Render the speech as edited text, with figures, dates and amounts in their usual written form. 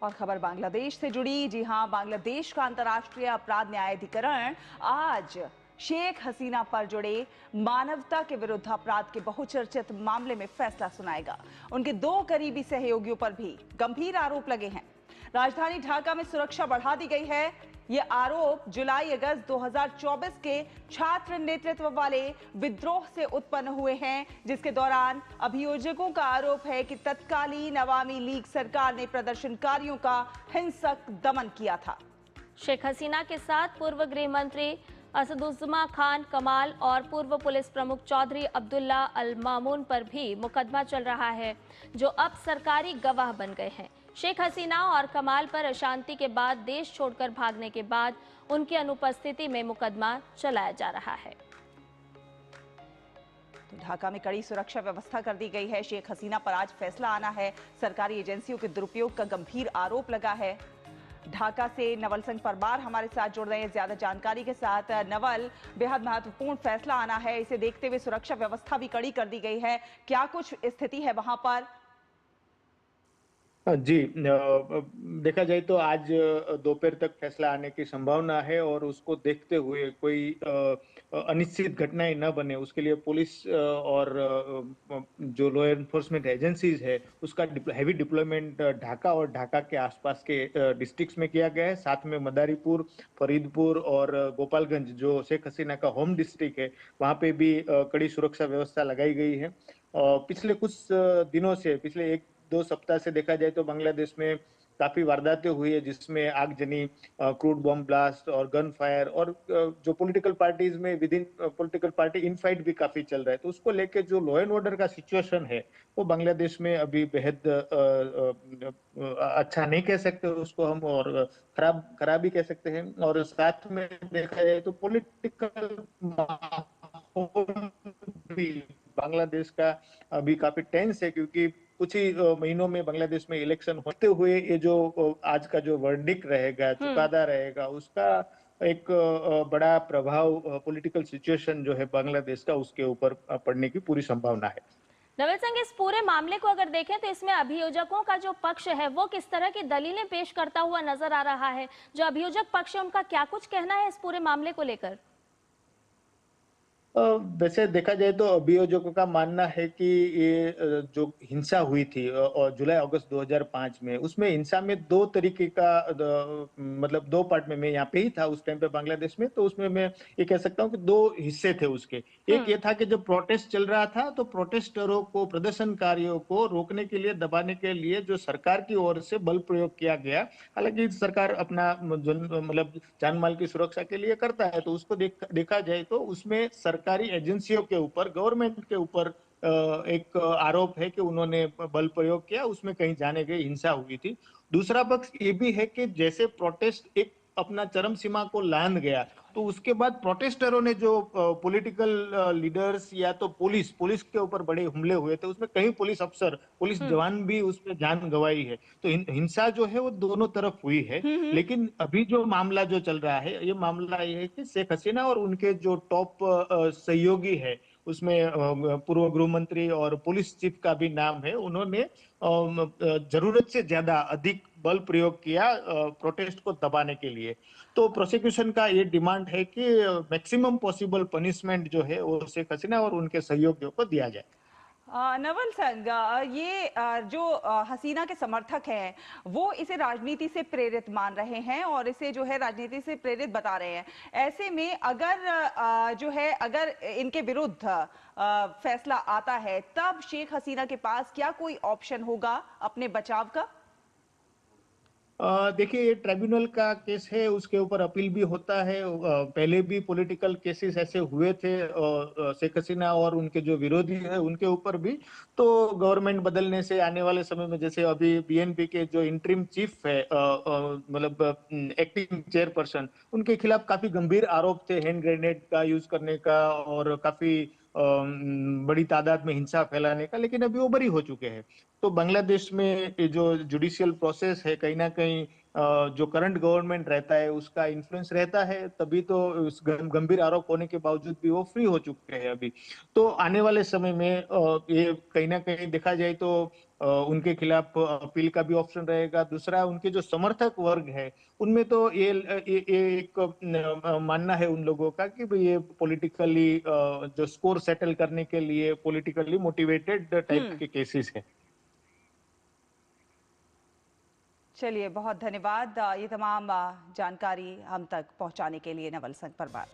और खबर बांग्लादेश से जुड़ी। जी हां, बांग्लादेश का अंतर्राष्ट्रीय अपराध न्यायाधिकरण आज शेख हसीना पर जुड़े मानवता के विरुद्ध अपराध के बहुचर्चित मामले में फैसला सुनाएगा। उनके 2 करीबी सहयोगियों पर भी गंभीर आरोप लगे हैं। राजधानी ढाका में सुरक्षा बढ़ा दी गई है। ये आरोप जुलाई अगस्त 2024 के छात्र नेतृत्व वाले विद्रोह से उत्पन्न हुए हैं, जिसके दौरान अभियोजकों का आरोप है कि तत्कालीन अवामी लीग सरकार ने प्रदर्शनकारियों का हिंसक दमन किया था। शेख हसीना के साथ पूर्व गृह मंत्री असदुज्जमा खान कमाल और पूर्व पुलिस प्रमुख चौधरी अब्दुल्ला अल मामून पर भी मुकदमा चल रहा है, जो अब सरकारी गवाह बन गए हैं। शेख हसीना और कमाल पर अशांति के बाद देश छोड़कर भागने के बाद उनकी अनुपस्थिति में मुकदमा चलाया जा रहा है। तो ढाका में कड़ी सुरक्षा व्यवस्था कर दी गई है। शेख हसीना पर आज फैसला आना है। सरकारी एजेंसियों के दुरुपयोग का गंभीर आरोप लगा है। ढाका से नवल सिंह परमार हमारे साथ जुड़ रहे हैं ज्यादा जानकारी के साथ। नवल, बेहद महत्वपूर्ण फैसला आना है, इसे देखते हुए सुरक्षा व्यवस्था भी कड़ी कर दी गई है। क्या कुछ स्थिति है वहां पर? जी, देखा जाए तो आज दोपहर तक फैसला आने की संभावना है और उसको देखते हुए कोई अनिश्चित घटनाएं न बने उसके लिए पुलिस और जो लॉ एनफोर्समेंट एजेंसीज है उसका हैवी डिप्लॉयमेंट ढाका और ढाका के आसपास के डिस्ट्रिक्ट्स में किया गया है। साथ में मदारीपुर, फरीदपुर और गोपालगंज जो शेख हसीना का होम डिस्ट्रिक्ट है वहाँ पे भी कड़ी सुरक्षा व्यवस्था लगाई गई है। पिछले कुछ दिनों से, पिछले 1-2 सप्ताह से देखा जाए तो बांग्लादेश में काफी वारदातें हुई है, जिसमें आगजनी, क्रूड बम ब्लास्ट और गन फायर और जो पॉलिटिकल पार्टीज में विद इन पॉलिटिकल पार्टी इनफाइट भी काफी चल रहा है। तो उसको लेके जो लॉ एंड ऑर्डर का सिचुएशन है वो बांग्लादेश में अभी बेहद अच्छा नहीं कह सकते उसको हम, और खराब ही कह सकते हैं। और साथ में देखा जाए तो पॉलिटिकल माहौल भी बांग्लादेश का अभी काफी टेंस है, क्योंकि कुछ ही महीनों में बांग्लादेश में इलेक्शन होते हुए ये जो आज का जो वर्डिक्ट रहेगा, चुकादा रहेगा, उसका एक बड़ा प्रभाव पॉलिटिकल सिचुएशन जो है बांग्लादेश का उसके ऊपर पड़ने की पूरी संभावना है। नवल सिंह, इस पूरे मामले को अगर देखें तो इसमें अभियोजकों का जो पक्ष है वो किस तरह की दलीलें पेश करता हुआ नजर आ रहा है? जो अभियोजक पक्ष है उनका क्या कुछ कहना है इस पूरे मामले को लेकर? वैसे देखा जाए तो अभियोजकों का मानना है कि ये जो हिंसा हुई थी और जुलाई अगस्त 2005 में, उसमें हिंसा में 2 तरीके का मतलब 2 पार्ट में, मैं यहाँ पे ही था उस टाइम पे बांग्लादेश में, तो उसमें मैं ये कह सकता हूँ कि 2 हिस्से थे उसके। एक ये था कि जब प्रोटेस्ट चल रहा था तो प्रोटेस्टरों को, प्रदर्शनकारियों को रोकने के लिए, दबाने के लिए जो सरकार की ओर से बल प्रयोग किया गया। हालांकि सरकार अपना मतलब जान माल की सुरक्षा के लिए करता है, तो उसको देखा जाए तो उसमें सरकारी एजेंसियों के ऊपर, गवर्नमेंट के ऊपर एक आरोप है कि उन्होंने बल प्रयोग किया, उसमें कहीं जाने गई हिंसा हुई थी। दूसरा पक्ष ये भी है कि जैसे प्रोटेस्ट एक अपना चरम सीमा को लांघ गया तो उसके बाद प्रोटेस्टरों ने जो पॉलिटिकल लीडर्स या तो पुलिस के ऊपर बड़े हमले हुए थे, उसमें कई पुलिस अफसर, पुलिस जवान भी उसमें जान गंवाई है। तो हिंसा जो है वो दोनों तरफ हुई है। लेकिन अभी जो मामला जो चल रहा है, ये मामला ये है कि शेख हसीना और उनके जो टॉप सहयोगी है उसमें पूर्व गृह मंत्री और पुलिस चीफ का भी नाम है, उन्होंने जरूरत से ज्यादा अधिक बल प्रयोग किया प्रोटेस्ट को दबाने के लिए। तो प्रोसिक्यूशन का ये डिमांड है कि मैक्सिमम पॉसिबल पनिशमेंट जो है वो शेख हसीना और उनके सहयोगियों को दिया जाए। नवल सिंह, ये जो हसीना के समर्थक हैं वो इसे राजनीति से प्रेरित मान रहे हैं और इसे जो है राजनीति से प्रेरित बता रहे हैं। ऐसे में अगर जो है, अगर इनके विरुद्ध फैसला आता है तब शेख हसीना के पास क्या कोई ऑप्शन होगा अपने बचाव का? देखिए, ये ट्राइब्यूनल का केस है, उसके ऊपर अपील भी होता है। पहले भी पॉलिटिकल केसेस ऐसे हुए थे शेख हसीना और उनके जो विरोधी है उनके ऊपर भी। तो गवर्नमेंट बदलने से आने वाले समय में, जैसे अभी बीएनपी के जो इंटरिम चीफ है, मतलब एक्टिंग चेयरपर्सन, उनके खिलाफ काफी गंभीर आरोप थे हैंड ग्रेनेड का यूज करने का और काफी बड़ी तादाद में हिंसा फैलाने का, लेकिन अभी वो बरी हो चुके हैं। तो बांग्लादेश में ये जो जुडिशियल प्रोसेस है कहीं ना कहीं जो करंट गवर्नमेंट रहता है उसका इन्फ्लुएंस रहता है, तभी तो उस गंभीर आरोप होने के बावजूद भी वो फ्री हो चुके हैं अभी। तो आने वाले समय में ये कहीं ना कहीं देखा जाए तो उनके खिलाफ अपील का भी ऑप्शन रहेगा। दूसरा, उनके जो समर्थक वर्ग है उनमें तो ये एक मानना है उन लोगों का कि भाई ये पॉलिटिकली जो स्कोर सेटल करने के लिए पॉलिटिकली मोटिवेटेड टाइप हम्म। के केसेस है। चलिए, बहुत धन्यवाद ये तमाम जानकारी हम तक पहुंचाने के लिए नवल संग परमार।